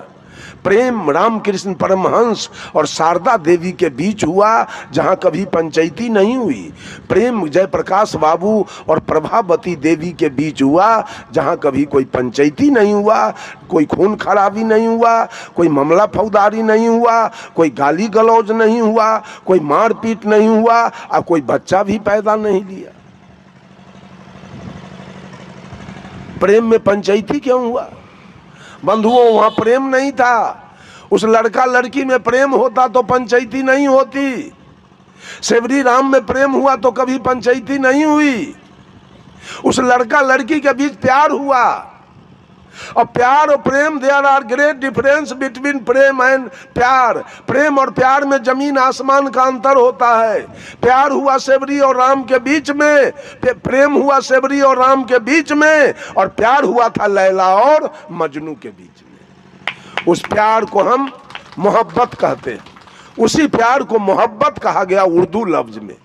प्रेम रामकृष्ण परमहंस और शारदा देवी के बीच हुआ, जहां कभी पंचायती नहीं हुई। प्रेम जयप्रकाश बाबू और प्रभावती देवी के बीच हुआ, जहां कभी कोई पंचायती नहीं हुआ, कोई खून खराबी नहीं हुआ, कोई मामला फौजदारी नहीं हुआ, कोई गाली गलौज नहीं हुआ, कोई मारपीट नहीं हुआ और कोई बच्चा भी पैदा नहीं लिया। प्रेम में पंचायती क्यों हुआ? बंधुओं, वहां प्रेम नहीं था। उस लड़का लड़की में प्रेम होता तो पंचायती नहीं होती। सेवरी राम में प्रेम हुआ तो कभी पंचायती नहीं हुई। उस लड़का लड़की के बीच प्यार हुआ। और प्यार और प्रेम, there are great difference between prem and pyaar. प्रेम और प्यार में जमीन आसमान का अंतर होता है। प्यार हुआ सेवरी और राम के बीच में, प्रेम हुआ सेवरी और राम के बीच में, और प्यार हुआ था लैला और मजनू के बीच में। उस प्यार को हम मोहब्बत कहते हैं। उसी प्यार को मोहब्बत कहा गया उर्दू लफ्ज में।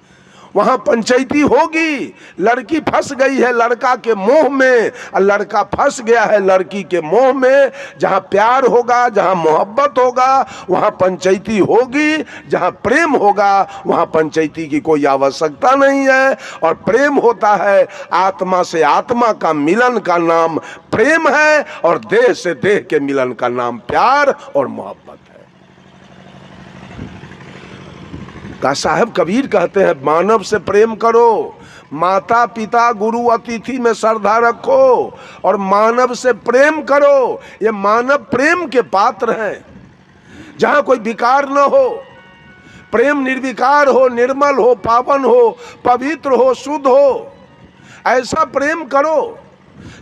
वहां पंचायती होगी। लड़की फंस गई है लड़का के मोह में, और लड़का फंस गया है लड़की के मोह में। जहां प्यार होगा, जहां मोहब्बत होगा, वहां पंचायती होगी। जहां प्रेम होगा, वहां पंचायती की कोई आवश्यकता नहीं है। और प्रेम होता है आत्मा से आत्मा का मिलन का नाम प्रेम है, और देह से देह के मिलन का नाम प्यार और मोहब्बत है। का साहब कबीर कहते हैं, मानव से प्रेम करो, माता पिता गुरु अतिथि में श्रद्धा रखो, और मानव से प्रेम करो। ये मानव प्रेम के पात्र हैं, जहां कोई विकार न हो। प्रेम निर्विकार हो, निर्मल हो, पावन हो, पवित्र हो, शुद्ध हो। ऐसा प्रेम करो।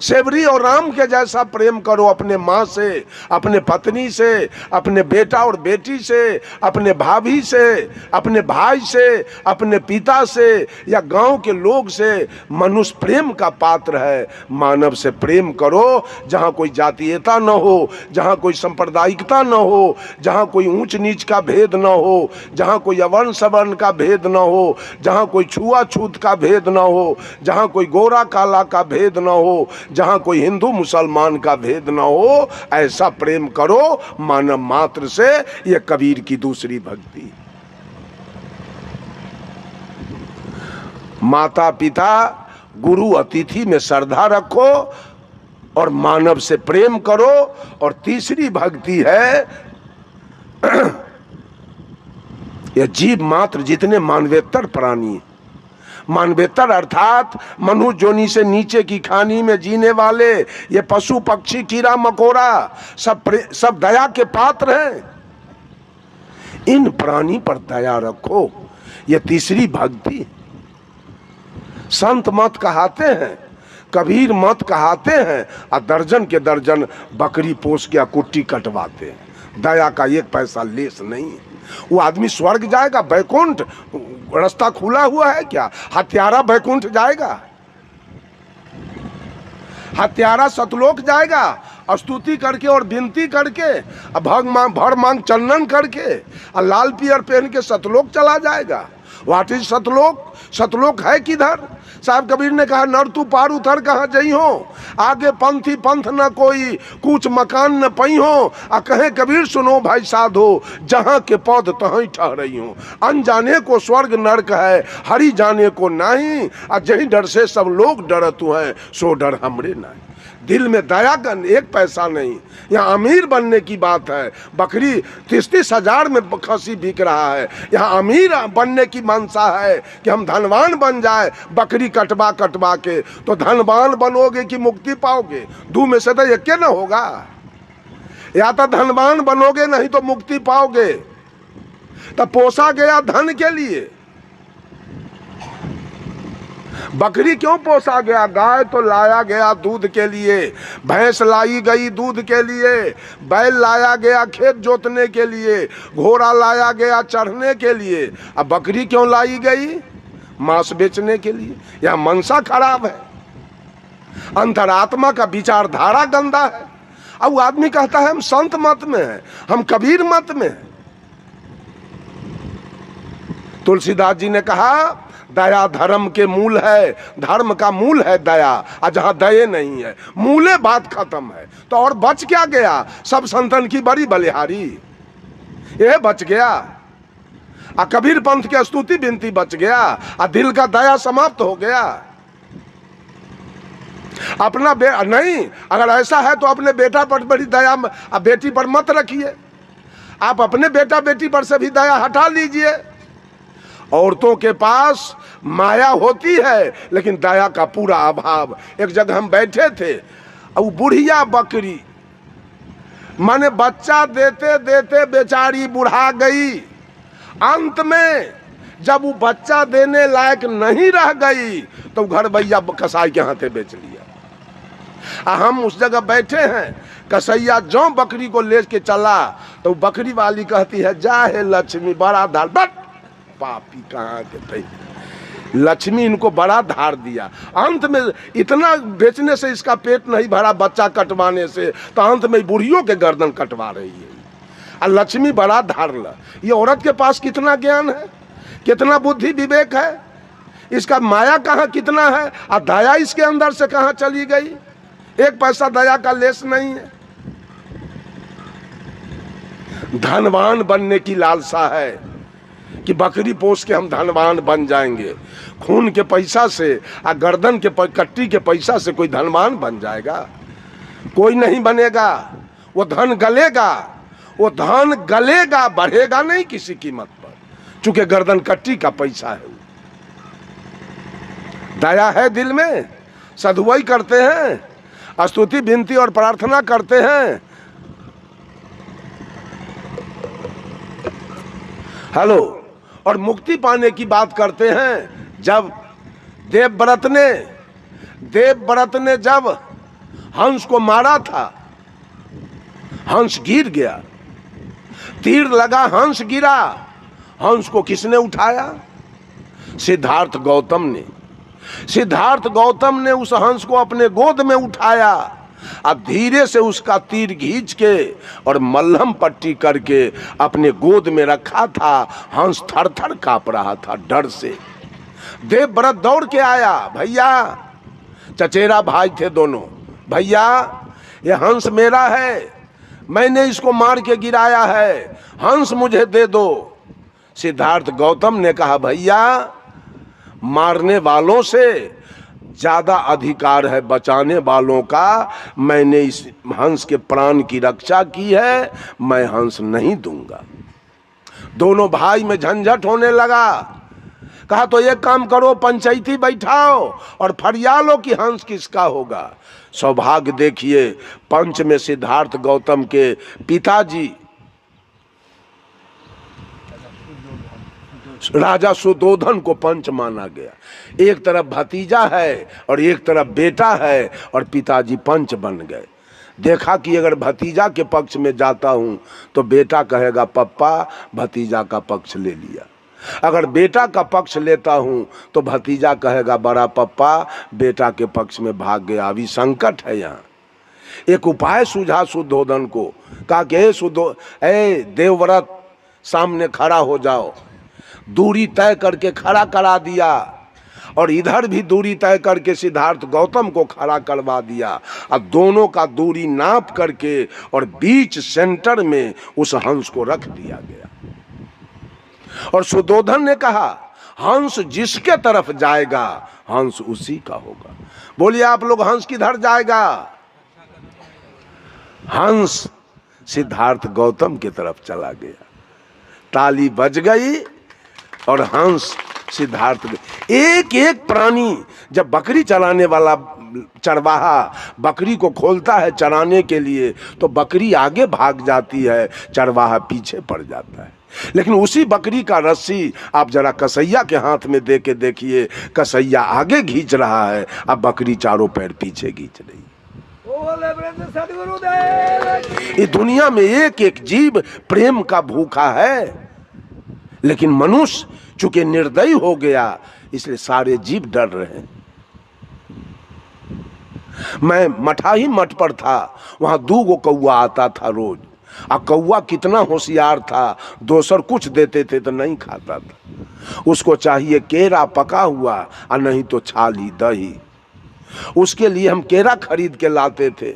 सेवरी और राम के जैसा प्रेम करो। अपने माँ से, अपने पत्नी से, अपने बेटा और बेटी से, अपने भाभी से, अपने भाई से, अपने पिता से, या गांव के लोग से। मनुष्य प्रेम का पात्र है। मानव से प्रेम करो, जहां कोई जातीयता न हो, जहां कोई सांप्रदायिकता न हो, जहां कोई ऊंच नीच का भेद न हो, जहां कोई अवर्ण सवर्ण का भेद न हो, जहां कोई छुआछूत का भेद न हो, जहां कोई गोरा काला का भेद न हो, जहां कोई हिंदू मुसलमान का भेद ना हो। ऐसा प्रेम करो मानव मात्र से। यह कबीर की दूसरी भक्ति। माता पिता गुरु अतिथि में श्रद्धा रखो और मानव से प्रेम करो। और तीसरी भक्ति है यह जीव मात्र जितने मानवेतर प्राणी, मानवेतर अर्थात मनुष्य जोनी से नीचे की खानी में जीने वाले ये पशु पक्षी कीड़ा मकोड़ा सब दया के पात्र हैं। इन प्राणी पर दया रखो। ये तीसरी भक्ति। संत मत कहाते हैं, कबीर मत कहाते हैं, और दर्जन के दर्जन बकरी पोस के कुट्टी कटवाते हैं। दया का एक पैसा लेस नहीं। वो आदमी स्वर्ग जाएगा, बैकुंठ रास्ता खुला हुआ है क्या? हत्यारा बैकुंठ जाएगा, हत्यारा सतलोक जाएगा, स्तुति करके और विनती करके, भर मांग चंदन करके, और लाल पियर पहन के सतलोक चला जाएगा। व्हाट इज सतलोक? सतलोक है किधर? साहब कबीर ने कहा, नर तू पार उतर कहाँ जई हो, आगे पंथी पंथ न कोई, कुछ मकान न पई हो। आ कहे कबीर सुनो भाई साधो, जहाँ के पौध तहाँ ठहरई हो। अनजाने को स्वर्ग नरक है, हरि जाने को नहीं। आ जही डर से सब लोग डरत हैं, सो डर हमरे नहीं। दिल में दया का एक पैसा नहीं। यहाँ अमीर बनने की बात है। बकरी 30-30 हजार में खसी बिक रहा है। यहाँ अमीर बनने की मंशा है कि हम धनवान बन जाए बकरी कटवा कटवा के। तो धनवान बनोगे कि मुक्ति पाओगे? दो में से तो एक न होगा। या तो धनवान बनोगे, नहीं तो मुक्ति पाओगे। तो पोसा गया धन के लिए। बकरी क्यों पोसा गया? गाय तो लाया गया दूध के लिए, भैंस लाई गई दूध के लिए, बैल लाया गया खेत जोतने के लिए, घोड़ा लाया गया चढ़ने के लिए। अब बकरी क्यों लाई गई? मांस बेचने के लिए। यह मनसा खराब है, अंतरात्मा का विचारधारा गंदा है। अब वो आदमी कहता है हम संत मत में हैं, हम कबीर मत में हैं। तुलसीदास जी ने कहा दया धर्म के मूल है, धर्म का मूल है दया, और जहां दया नहीं है मूले बात खत्म है। तो और बच क्या गया? सब संतन की बड़ी बलिहारी, यह बच गया। आ कबीर पंथ की स्तुति बिनती बच गया, आ दिल का दया समाप्त हो गया। अपना नहीं, अगर ऐसा है तो अपने बेटा पर बड़ी दया, बेटी पर मत रखिए। आप अपने बेटा बेटी पर से भी दया हटा लीजिए। औरतों के पास माया होती है लेकिन दया का पूरा अभाव। एक जगह हम बैठे थे, वो बुढ़िया बकरी माने बच्चा देते देते बेचारी बुढ़ा गई। अंत में जब वो बच्चा देने लायक नहीं रह गई तो घर भैया कसाई के हाथे बेच लिया। हम उस जगह बैठे हैं, कसैया जो बकरी को ले के चला तो बकरी वाली कहती है जा हे लक्ष्मी बड़ा धार। बट पापी कहाँ के थे, लक्ष्मी इनको बड़ा धार दिया। अंत में इतना बेचने से इसका पेट नहीं भरा, बच्चा कटवाने से, तो अंत में बुढ़ियों के गर्दन कटवा रही है। और लक्ष्मी बड़ा धार ला। ये औरत के पास कितना ज्ञान है, कितना बुद्धि विवेक है, इसका माया कहाँ कितना है, और दया इसके अंदर से कहाँ चली गई। एक पैसा दया का लेस नहीं है। धनवान बनने की लालसा है कि बकरी पोस के हम धनवान बन जाएंगे। खून के पैसा से और गर्दन के कट्टी के पैसा से कोई धनवान बन जाएगा? कोई नहीं बनेगा। वो धन गलेगा, वो धन गलेगा, बढ़ेगा नहीं किसी कीमत पर, चूंकि गर्दन कट्टी का पैसा है। दया है दिल में, सदुआई करते हैं, स्तुति विनती और प्रार्थना करते हैं। हेलो, और मुक्ति पाने की बात करते हैं। जब देवव्रत ने जब हंस को मारा था, हंस गिर गया, तीर लगा, हंस गिरा, हंस को किसने उठाया? सिद्धार्थ गौतम ने उस हंस को अपने गोद में उठाया और धीरे से उसका तीर खींच के और मल्हम पट्टी करके अपने गोद में रखा था। हंस थर थर कांप रहा था डर से। देवव्रत दौड़ के आया, भैया, चचेरा भाई थे दोनों, भैया ये हंस मेरा है, मैंने इसको मार के गिराया है, हंस मुझे दे दो। सिद्धार्थ गौतम ने कहा, भैया मारने वालों से ज्यादा अधिकार है बचाने वालों का। मैंने इस हंस के प्राण की रक्षा की है, मैं हंस नहीं दूंगा। दोनों भाई में झंझट होने लगा। कहा तो एक काम करो, पंचायती बैठाओ और फरियालो कि हंस किसका होगा। सौभाग्य देखिए, पंच में सिद्धार्थ गौतम के पिताजी राजा सुदोधन को पंच माना गया। एक तरफ भतीजा है और एक तरफ बेटा है, और पिताजी पंच बन गए। देखा कि अगर भतीजा के पक्ष में जाता हूं तो बेटा कहेगा पप्पा भतीजा का पक्ष ले लिया, अगर बेटा का पक्ष लेता हूं तो भतीजा कहेगा बड़ा पप्पा बेटा के पक्ष में भाग गया। अभी संकट है यहाँ। एक उपाय सूझा सुदोधन को, कहा कि देवव्रत सामने खड़ा हो जाओ। दूरी तय करके खड़ा करा दिया और इधर भी दूरी तय करके सिद्धार्थ गौतम को खड़ा करवा दिया। अब दोनों का दूरी नाप करके और बीच सेंटर में उस हंस को रख दिया गया। और सुदोधन ने कहा, हंस जिसके तरफ जाएगा हंस उसी का होगा। बोलिए आप लोग, हंस किधर जाएगा? हंस सिद्धार्थ गौतम की तरफ चला गया। ताली बज गई और हंस सिद्धार्थ। एक एक प्राणी, जब बकरी चराने वाला चरवाहा बकरी को खोलता है चराने के लिए तो बकरी आगे भाग जाती है, चरवाहा पीछे पड़ जाता है। लेकिन उसी बकरी का रस्सी आप जरा कसैया के हाथ में दे के देखिए, कसैया आगे खींच रहा है, अब बकरी चारों पैर पीछे खींच रही। इस दुनिया में एक एक जीव प्रेम का भूखा है, लेकिन मनुष्य चूंकि निर्दयी हो गया इसलिए सारे जीव डर रहे हैं। मैं मठाही मठ पर था, वहां 2 कौआ आता था रोज। और कौवा कितना होशियार था, दोसर कुछ देते थे तो नहीं खाता था। उसको चाहिए केरा पका हुआ और नहीं तो छाली दही। उसके लिए हम केरा खरीद के लाते थे,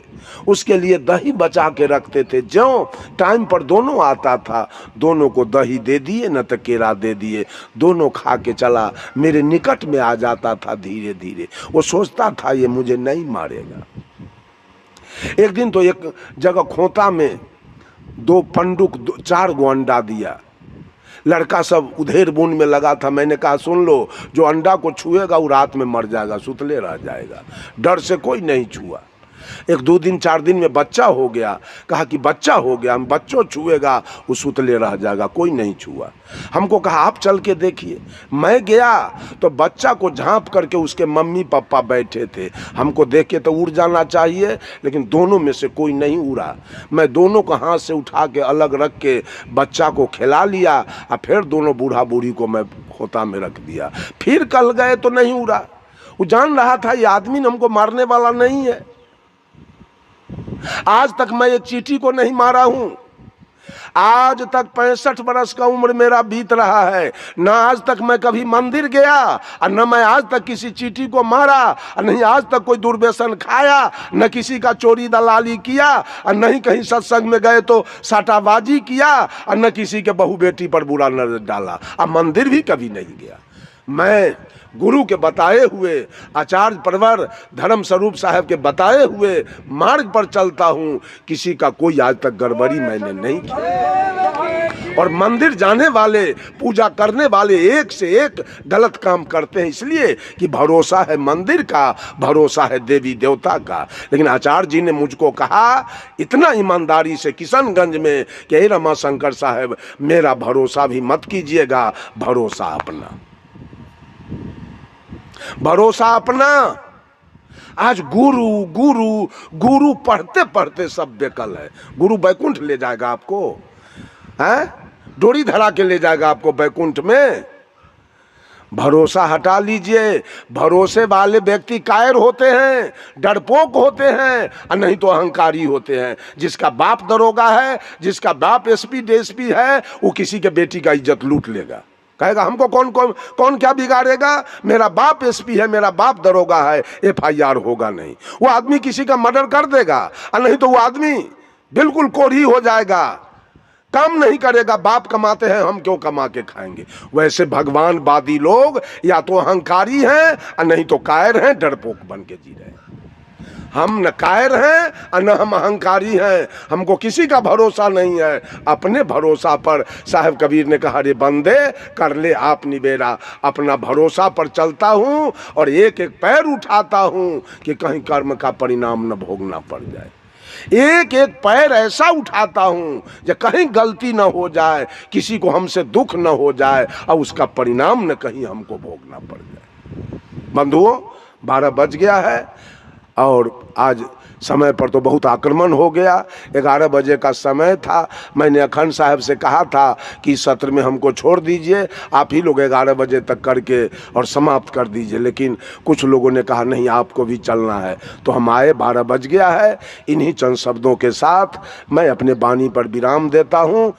उसके लिए दही बचा के रखते थे। जो टाइम पर दोनों आता था, दोनों को दही दे दिए न तो केरा दे दिए, दोनों खा के चला, मेरे निकट में आ जाता था धीरे धीरे। वो सोचता था ये मुझे नहीं मारेगा। एक दिन तो एक जगह खोता में 2 पंडुक 4 गो अंडा दिया। लड़का सब उधेर बुन में लगा था। मैंने कहा सुन लो, जो अंडा को छुएगा वो रात में मर जाएगा, सुतले रह जाएगा। डर से कोई नहीं छुआ। 1-2 दिन 4 दिन में बच्चा हो गया। कहा कि बच्चा हो गया, हम बच्चों छुएगा वो सुतले रह जाएगा, कोई नहीं छुआ। हमको कहा आप चल के देखिए। मैं गया तो बच्चा को झांप करके उसके मम्मी पापा बैठे थे। हमको देख के तो उड़ जाना चाहिए, लेकिन दोनों में से कोई नहीं उड़ा। मैं दोनों को हाथ से उठा के अलग रख के बच्चा को खिला लिया और फिर दोनों बूढ़ा बूढ़ी को मैं खोता में रख दिया। फिर कल गए तो नहीं उड़ा। वो जान रहा था ये आदमी हमको मारने वाला नहीं है। आज तक मैं एक चींटी को नहीं मारा हूं। आज तक 65 बरस का उम्र मेरा बीत रहा है, न आज तक मैं कभी मंदिर गया और न मैं आज तक किसी चींटी को मारा, और नहीं आज तक कोई दुर्व्यसन खाया, न किसी का चोरी दलाली किया, और नहीं कहीं सत्संग में गए तो साटाबाजी किया, और न किसी के बहू बेटी पर बुरा नजर डाला, और मंदिर भी कभी नहीं गया। मैं गुरु के बताए हुए, आचार्य परवर धर्म स्वरूप साहब के बताए हुए मार्ग पर चलता हूँ। किसी का कोई आज तक गड़बड़ी मैंने नहीं की। और मंदिर जाने वाले, पूजा करने वाले एक से एक गलत काम करते हैं, इसलिए कि भरोसा है मंदिर का, भरोसा है देवी देवता का। लेकिन आचार्य जी ने मुझको कहा इतना ईमानदारी से किशनगंज में कि हे रमा शंकर साहब, मेरा भरोसा भी मत कीजिएगा, भरोसा अपना, भरोसा अपना। आज गुरु गुरु गुरु पढ़ते पढ़ते सब बेकल है। गुरु बैकुंठ ले जाएगा आपको, हैं? डोरी धरा के ले जाएगा आपको बैकुंठ में। भरोसा हटा लीजिए। भरोसे वाले व्यक्ति कायर होते हैं, डरपोक होते हैं, और नहीं तो अहंकारी होते हैं। जिसका बाप दरोगा है, जिसका बाप एसपी डीएसपी है, वो किसी के बेटी का इज्जत लूट लेगा। कहेगा हमको कौन क्या बिगाड़ेगा, मेरा बाप एसपी है, मेरा बाप दरोगा है, FIR होगा नहीं। वो आदमी किसी का मर्डर कर देगा, और नहीं तो वो आदमी बिल्कुल कोढ़ी हो जाएगा, काम नहीं करेगा। बाप कमाते हैं, हम क्यों कमा के खाएंगे। वैसे भगवानवादी लोग या तो अहंकारी हैं और नहीं तो कायर हैं, डरपोक बन के जी रहे हैं। हम न कायर हैं और न हम अहंकारी हैं। हमको किसी का भरोसा नहीं है। अपने भरोसा पर साहब कबीर ने कहा, रे बंदे कर ले आप निबेरा। अपना भरोसा पर चलता हूँ और एक एक पैर उठाता हूँ कि कहीं कर्म का परिणाम न भोगना पड़ जाए। एक एक पैर ऐसा उठाता हूँ जो कहीं गलती न हो जाए, किसी को हमसे दुख न हो जाए और उसका परिणाम न कहीं हमको भोगना पड़ जाए। बंधुओं, 12 बज गया है और आज समय पर तो बहुत आक्रमण हो गया। 11 बजे का समय था। मैंने अखंड साहब से कहा था कि सत्र में हमको छोड़ दीजिए, आप ही लोग 11 बजे तक करके और समाप्त कर दीजिए। लेकिन कुछ लोगों ने कहा नहीं, आपको भी चलना है। तो हम आए, 12 बज गया है। इन्हीं चंद शब्दों के साथ मैं अपने वाणी पर विराम देता हूँ।